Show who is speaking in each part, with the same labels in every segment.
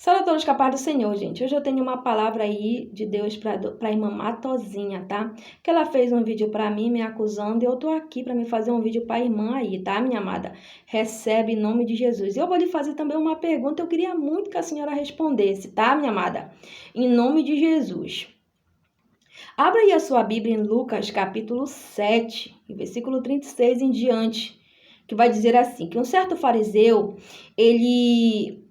Speaker 1: Salve a todos, capaz do Senhor, gente. Hoje eu tenho uma palavra aí de Deus para a irmã Matozinha, tá? Que ela fez um vídeo para mim, me acusando, e eu tô aqui para me fazer um vídeo para a irmã aí, tá, minha amada? Recebe em nome de Jesus. Eu vou lhe fazer também uma pergunta, eu queria muito que a senhora respondesse, tá, minha amada? Em nome de Jesus. Abra aí a sua Bíblia em Lucas, capítulo 7, versículo 36 em diante, que vai dizer assim, que um certo fariseu, ele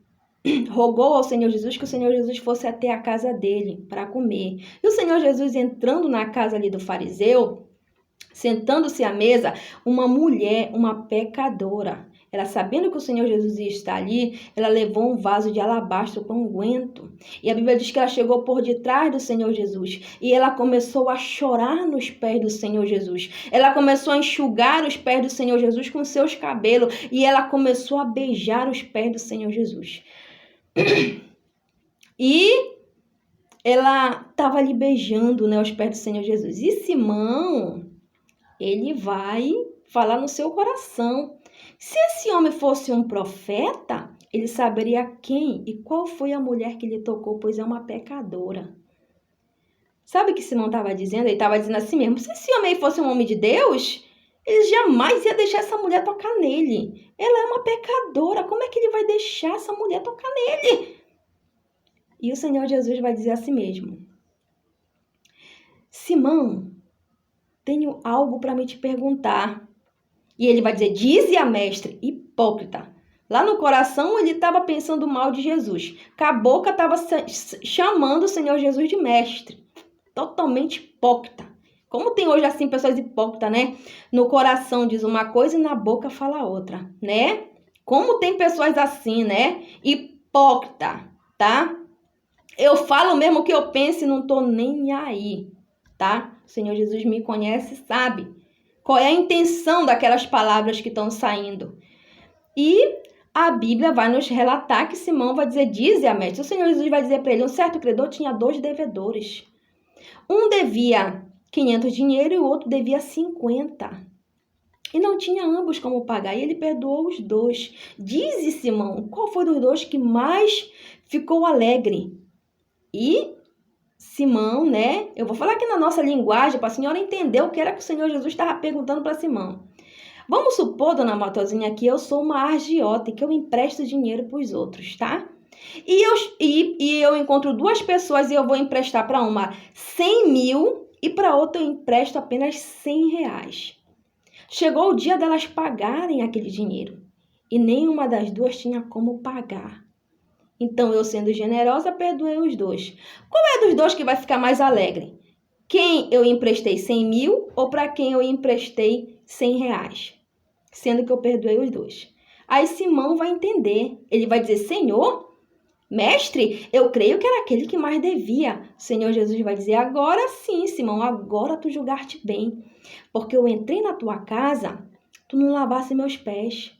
Speaker 1: rogou ao Senhor Jesus que o Senhor Jesus fosse até a casa dele para comer. E o Senhor Jesus, entrando na casa ali do fariseu, sentando-se à mesa, uma mulher, uma pecadora, ela sabendo que o Senhor Jesus ia estar ali, ela levou um vaso de alabastro com unguento. E a Bíblia diz que ela chegou por detrás do Senhor Jesus e ela começou a chorar nos pés do Senhor Jesus. Ela começou a enxugar os pés do Senhor Jesus com seus cabelos e ela começou a beijar os pés do Senhor Jesus. E ela estava ali beijando, né, os pés do Senhor Jesus. E Simão, ele vai falar no seu coração. Se esse homem fosse um profeta, ele saberia quem e qual foi a mulher que lhe tocou, pois é uma pecadora. Sabe o que Simão estava dizendo? Ele estava dizendo assim mesmo, se esse homem fosse um homem de Deus, ele jamais ia deixar essa mulher tocar nele. Ela é uma pecadora, como é que ele vai deixar essa mulher tocar nele? E o Senhor Jesus vai dizer assim mesmo, Simão, tenho algo para me te perguntar. E ele vai dizer, dize a mestre, hipócrita. Lá no coração ele estava pensando mal de Jesus. Com a boca estava chamando o Senhor Jesus de mestre. Totalmente hipócrita. Como tem hoje assim pessoas hipócritas, né? No coração diz uma coisa e na boca fala outra, né? Como tem pessoas assim, né? Hipócrita, tá? Eu falo mesmo o que eu penso e não tô nem aí, tá? O Senhor Jesus me conhece, sabe qual é a intenção daquelas palavras que estão saindo. E a Bíblia vai nos relatar que Simão vai dizer, dize a mestre. O Senhor Jesus vai dizer para ele, um certo credor tinha 2 devedores. Um devia 500 dinheiro e o outro devia 50. E não tinha ambos como pagar, e ele perdoou os 2. Dize, Simão, qual foi dos 2 que mais ficou alegre? E Simão, né? Eu vou falar aqui na nossa linguagem para a senhora entender o que era que o Senhor Jesus estava perguntando para Simão. Vamos supor, dona Matozinha, que eu sou uma agiota e que eu empresto dinheiro para os outros, tá? E eu encontro 2 pessoas e eu vou emprestar para uma 100 mil e para outra eu empresto apenas 100 reais. Chegou o dia delas pagarem aquele dinheiro e nenhuma das 2 tinha como pagar. Então, eu sendo generosa, perdoei os 2. Qual é dos 2 que vai ficar mais alegre? Quem eu emprestei 100 mil ou para quem eu emprestei 100 reais? Sendo que eu perdoei os 2. Aí Simão vai entender. Ele vai dizer, Senhor, mestre, eu creio que era aquele que mais devia. O Senhor Jesus vai dizer, agora sim, Simão, agora tu julgaste bem. Porque eu entrei na tua casa, tu não lavasse meus pés.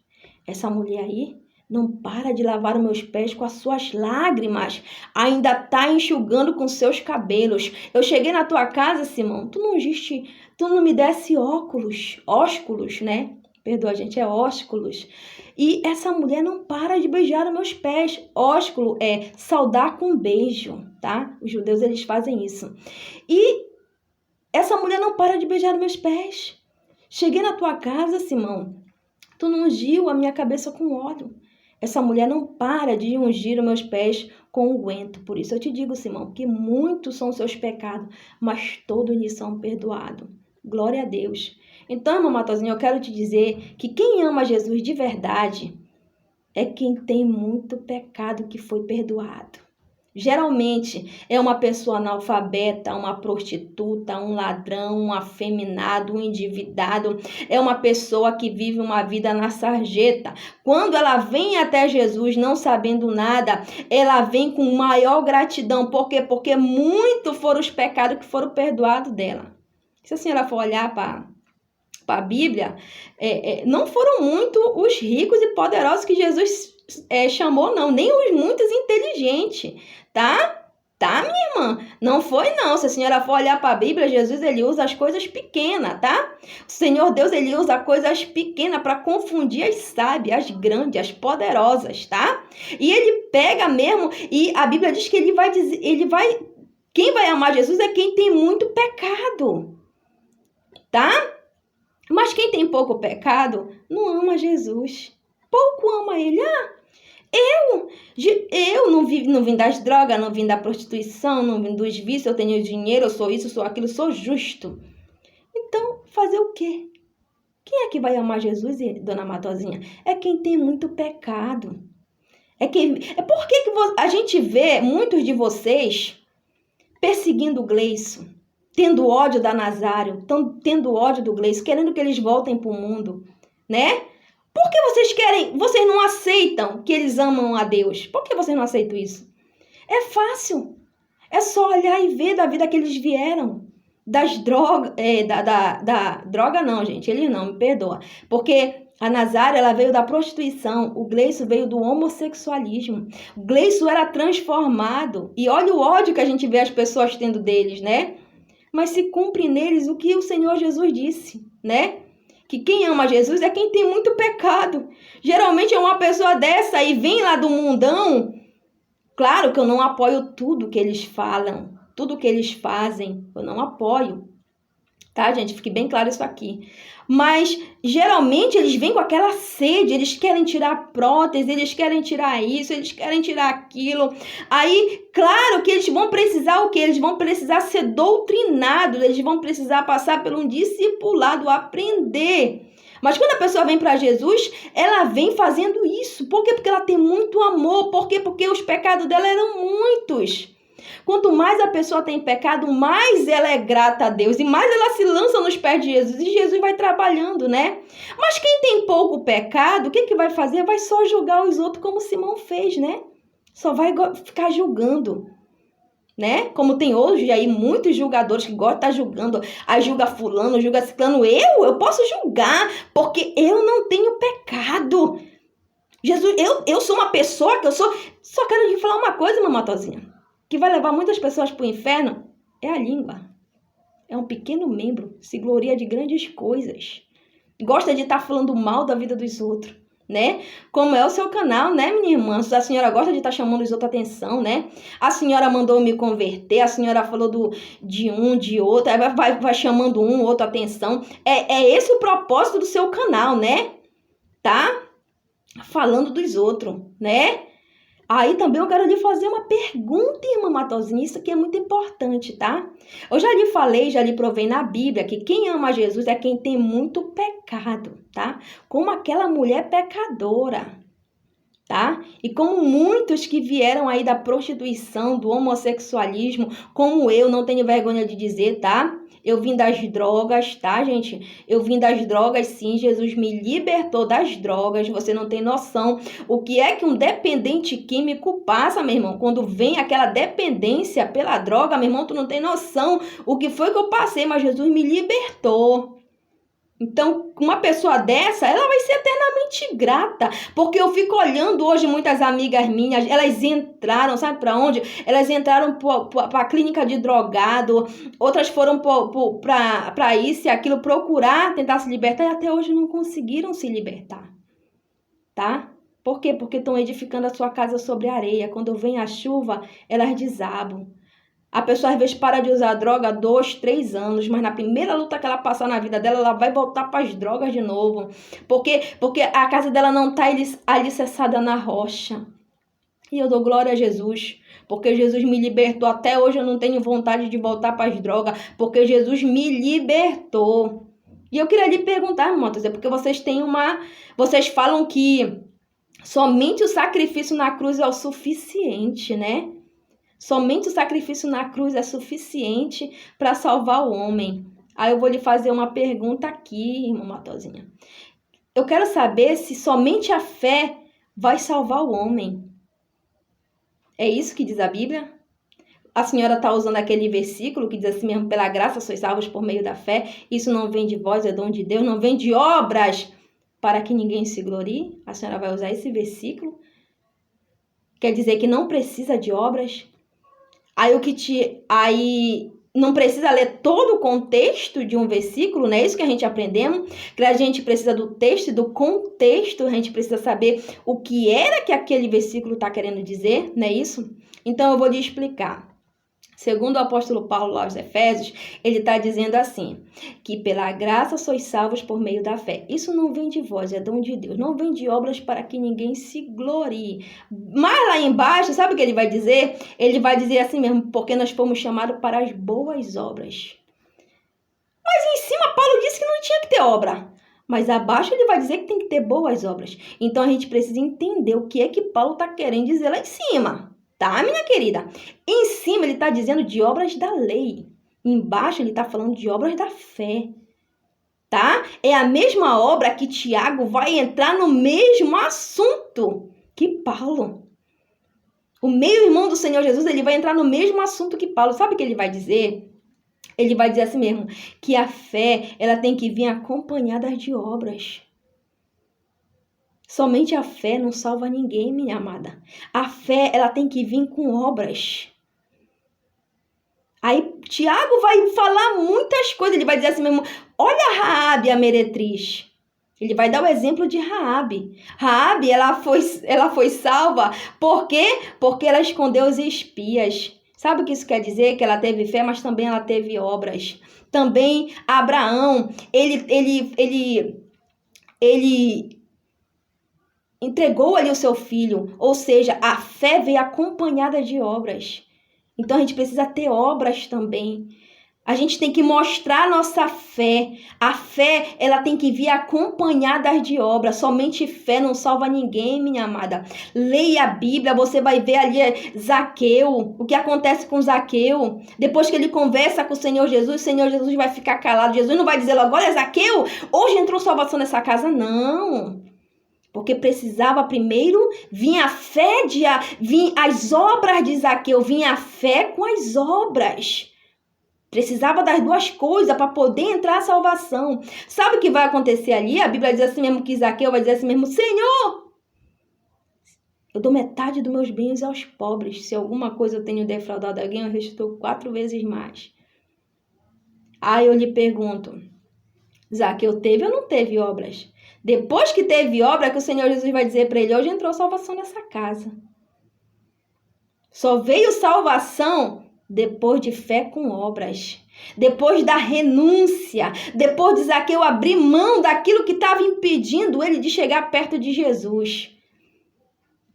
Speaker 1: Essa mulher aí não para de lavar os meus pés com as suas lágrimas. Ainda está enxugando com seus cabelos. Eu cheguei na tua casa, Simão. Tu não me desse ósculos, né? Perdoa, gente, é ósculos. E essa mulher não para de beijar os meus pés. Ósculo é saudar com beijo, tá? Os judeus, eles fazem isso. E essa mulher não para de beijar os meus pés. Cheguei na tua casa, Simão. Tu não ungiu a minha cabeça com óleo. Essa mulher não para de ungir os meus pés com unguento. Por isso eu te digo, Simão, que muitos são os seus pecados, mas todos lhes são perdoados. Glória a Deus. Então, irmã Matozinha, eu quero te dizer que quem ama Jesus de verdade é quem tem muito pecado que foi perdoado. Geralmente é uma pessoa analfabeta, uma prostituta, um ladrão, um afeminado, um endividado. É uma pessoa que vive uma vida na sarjeta. Quando ela vem até Jesus não sabendo nada, ela vem com maior gratidão. Por quê? Porque muito foram os pecados que foram perdoados dela. Se a senhora for olhar para a Bíblia, não foram muito os ricos e poderosos que Jesus chamou, não. Nem os muitos inteligentes, tá? Tá, minha irmã? Não foi não. Se a senhora for olhar para a Bíblia, Jesus, ele usa as coisas pequenas, tá? O Senhor Deus, ele usa coisas pequenas para confundir as sábias, as grandes, as poderosas, tá? E ele pega mesmo, e a Bíblia diz que ele vai dizer, quem vai amar Jesus é quem tem muito pecado, tá? Mas quem tem pouco pecado não ama Jesus. Pouco ama ele. Eu não vim das drogas, não vim da prostituição, não vim dos vícios, eu tenho dinheiro, eu sou isso, sou aquilo, sou justo. Então, fazer o quê? Quem é que vai amar Jesus, dona Matozinha? É quem tem muito pecado. É por que a gente vê muitos de vocês perseguindo o Gleison, tendo ódio da Nazário, tendo ódio do Gleison, querendo que eles voltem para o mundo, né? Por que vocês não aceitam que eles amam a Deus? Por que vocês não aceitam isso? É fácil. É só olhar e ver da vida que eles vieram. Das drogas, da droga não, gente, eles não, me perdoa. Porque a Nazária, ela veio da prostituição, o Gleison veio do homossexualismo. O Gleison era transformado. E olha o ódio que a gente vê as pessoas tendo deles, né? Mas se cumpre neles o que o Senhor Jesus disse, né? Que quem ama Jesus é quem tem muito pecado. Geralmente é uma pessoa dessa e vem lá do mundão. Claro que eu não apoio tudo que eles falam, tudo que eles fazem, eu não apoio. Tá, gente? Fique bem claro isso aqui. Mas, geralmente, eles vêm com aquela sede, eles querem tirar prótese, eles querem tirar isso, eles querem tirar aquilo. Aí, claro que eles vão precisar o quê? Eles vão precisar ser doutrinados, eles vão precisar passar por um discipulado, aprender. Mas quando a pessoa vem para Jesus, ela vem fazendo isso. Por quê? Porque ela tem muito amor. Por quê? Porque os pecados dela eram muitos. Quanto mais a pessoa tem pecado, mais ela é grata a Deus e mais ela se lança nos pés de Jesus e Jesus vai trabalhando, né? Mas quem tem pouco pecado, o que vai fazer? Vai só julgar os outros como Simão fez, né? Só vai ficar julgando, né? Como tem hoje aí muitos julgadores que gostam de estar julgando, aí julga fulano, julga ciclano. Eu posso julgar porque eu não tenho pecado. Jesus, eu sou uma pessoa que eu sou... Só quero te falar uma coisa, mamatozinha, que vai levar muitas pessoas para o inferno, é a língua. É um pequeno membro, se gloria de grandes coisas. Gosta de estar falando mal da vida dos outros, né? Como é o seu canal, né, minha irmã? A senhora gosta de estar chamando os outros a atenção, né? A senhora mandou me converter, a senhora falou de um, de outro, aí vai chamando um, outro a atenção. É esse o propósito do seu canal, né? Tá? Falando dos outros, né? Aí também eu quero lhe fazer uma pergunta, irmã Matozinha, isso aqui é muito importante, tá? Eu já lhe falei, já lhe provei na Bíblia que quem ama Jesus é quem tem muito pecado, tá? Como aquela mulher pecadora, tá? E como muitos que vieram aí da prostituição, do homossexualismo, como eu, não tenho vergonha de dizer, tá? Eu vim das drogas, tá, gente? Eu vim das drogas, sim. Jesus me libertou das drogas. Você não tem noção o que é que um dependente químico passa, meu irmão. Quando vem aquela dependência pela droga, meu irmão, tu não tem noção o que foi que eu passei, mas Jesus me libertou. Então, uma pessoa dessa, ela vai ser eternamente grata, porque eu fico olhando hoje muitas amigas minhas, elas entraram, sabe para onde? Elas entraram para a clínica de drogado, outras foram para isso e aquilo, procurar, tentar se libertar, e até hoje não conseguiram se libertar, tá? Por quê? Porque estão edificando a sua casa sobre areia, quando vem a chuva, elas desabam. A pessoa às vezes para de usar droga 2, 3 anos, mas na primeira luta que ela passar na vida dela, ela vai voltar para as drogas de novo. Porque a casa dela não está alicerçada na rocha. E eu dou glória a Jesus, porque Jesus me libertou. Até hoje eu não tenho vontade de voltar para as drogas, porque Jesus me libertou. E eu queria lhe perguntar, irmão, porque vocês falam que somente o sacrifício na cruz é o suficiente, né? Somente o sacrifício na cruz é suficiente para salvar o homem. Aí eu vou lhe fazer uma pergunta aqui, irmã Matozinha. Eu quero saber se somente a fé vai salvar o homem. É isso que diz a Bíblia? A senhora está usando aquele versículo que diz assim mesmo, pela graça sois salvos por meio da fé. Isso não vem de vós, é dom de Deus, não vem de obras para que ninguém se glorie. A senhora vai usar esse versículo? Quer dizer que não precisa de obras? Aí não precisa ler todo o contexto de um versículo, não é isso que a gente aprendemos? Que a gente precisa do texto e do contexto, a gente precisa saber o que era que aquele versículo está querendo dizer, não é isso? Então eu vou lhe explicar. Segundo o apóstolo Paulo aos Efésios, ele está dizendo assim, que pela graça sois salvos por meio da fé. Isso não vem de vós, é dom de Deus. Não vem de obras para que ninguém se glorie. Mas lá embaixo, sabe o que ele vai dizer? Ele vai dizer assim mesmo, porque nós fomos chamados para as boas obras. Mas em cima Paulo disse que não tinha que ter obra. Mas abaixo ele vai dizer que tem que ter boas obras. Então a gente precisa entender o que é que Paulo está querendo dizer lá em cima. Tá, minha querida? Em cima ele está dizendo de obras da lei. Embaixo ele está falando de obras da fé. Tá? É a mesma obra que Tiago vai entrar no mesmo assunto que Paulo. O meio-irmão do Senhor Jesus, ele vai entrar no mesmo assunto que Paulo. Sabe o que ele vai dizer? Ele vai dizer assim mesmo, que a fé, ela tem que vir acompanhada de obras. Somente a fé não salva ninguém, minha amada. A fé, ela tem que vir com obras. Aí, Tiago vai falar muitas coisas. Ele vai dizer assim mesmo, olha Raabe, a meretriz. Ele vai dar o exemplo de Raabe. Raabe, ela foi salva. Por quê? Porque ela escondeu os espias. Sabe o que isso quer dizer? Que ela teve fé, mas também ela teve obras. Também Abraão, ele entregou ali o seu filho, ou seja, a fé veio acompanhada de obras. Então a gente precisa ter obras também. A gente tem que mostrar a nossa fé. A fé, ela tem que vir acompanhada de obras. Somente fé não salva ninguém, minha amada. Leia a Bíblia, você vai ver ali Zaqueu, o que acontece com Zaqueu. Depois que ele conversa com o Senhor Jesus vai ficar calado. Jesus não vai dizer logo, olha Zaqueu, hoje entrou salvação nessa casa. Não. Porque precisava primeiro vir a fé, vir as obras de Zaqueu, vir a fé com as obras. Precisava das duas coisas para poder entrar a salvação. Sabe o que vai acontecer ali? A Bíblia diz assim mesmo que Zaqueu vai dizer assim mesmo, Senhor, eu dou metade dos meus bens aos pobres. Se alguma coisa eu tenho defraudado alguém, eu restituo 4 vezes mais. Aí eu lhe pergunto, Zaqueu teve ou não teve obras? Depois que teve obra, que o Senhor Jesus vai dizer para ele, hoje entrou salvação nessa casa. Só veio salvação depois de fé com obras. Depois da renúncia. Depois de Zaqueu abrir mão daquilo que estava impedindo ele de chegar perto de Jesus.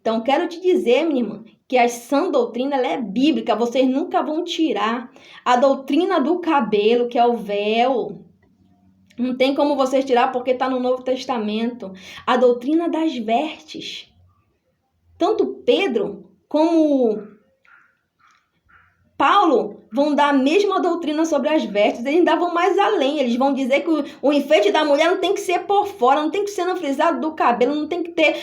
Speaker 1: Então, quero te dizer, minha irmã, que a sã doutrina ela é bíblica. Vocês nunca vão tirar a doutrina do cabelo, que é o véu. Não tem como vocês tirar porque está no Novo Testamento. A doutrina das vestes. Tanto Pedro como Paulo vão dar a mesma doutrina sobre as vestes. Eles ainda vão mais além. Eles vão dizer que o enfeite da mulher não tem que ser por fora, não tem que ser no frisado do cabelo, não tem que ter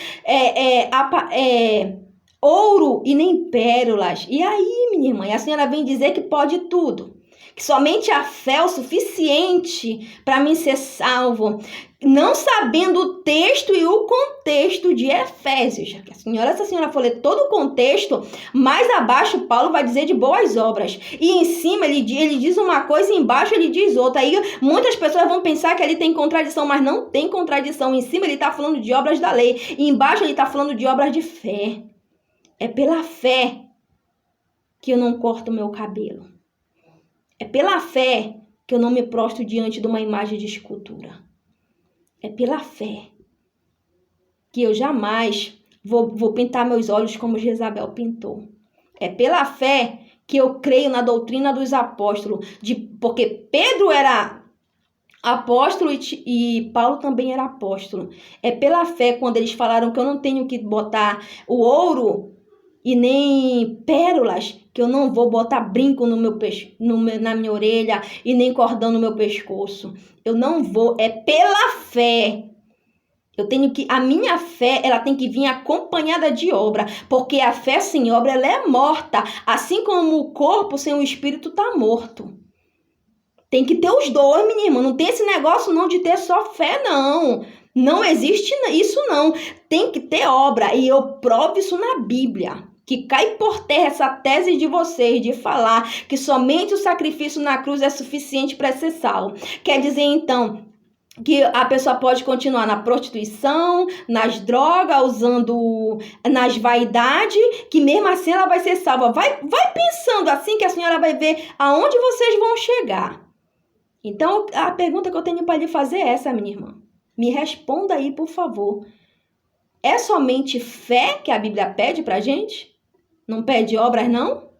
Speaker 1: ouro e nem pérolas. E aí, minha irmã, a senhora vem dizer que pode tudo. Que somente a fé é o suficiente para mim ser salvo, não sabendo o texto e o contexto de Efésios. Se a senhora for ler todo o contexto, mais abaixo Paulo vai dizer de boas obras. E em cima ele diz uma coisa e embaixo ele diz outra. Aí muitas pessoas vão pensar que ali tem contradição, mas não tem contradição. Em cima ele está falando de obras da lei e embaixo ele está falando de obras de fé. É pela fé que eu não corto o meu cabelo. É pela fé que eu não me prostro diante de uma imagem de escultura. É pela fé que eu jamais vou pintar meus olhos como Jezabel pintou. É pela fé que eu creio na doutrina dos apóstolos. Porque Pedro era apóstolo e Paulo também era apóstolo. É pela fé quando eles falaram que eu não tenho que botar o ouro e nem pérolas, que eu não vou botar brinco na minha orelha e nem cordão no meu pescoço. Eu não vou, é pela fé. A minha fé, ela tem que vir acompanhada de obra, porque a fé sem obra, ela é morta, assim como o corpo sem o espírito está morto. Tem que ter os dois, minha irmã, não tem esse negócio não de ter só fé, não. Não existe isso não, tem que ter obra, e eu provo isso na Bíblia. que cai por terra essa tese de vocês de falar que somente o sacrifício na cruz é suficiente para ser salvo. Quer dizer, então, que a pessoa pode continuar na prostituição, nas drogas, usando nas vaidades, que mesmo assim ela vai ser salva. Vai pensando assim que a senhora vai ver aonde vocês vão chegar. Então, a pergunta que eu tenho para lhe fazer é essa, minha irmã. Me responda aí, por favor. É somente fé que a Bíblia pede pra gente? Não pede obras, não?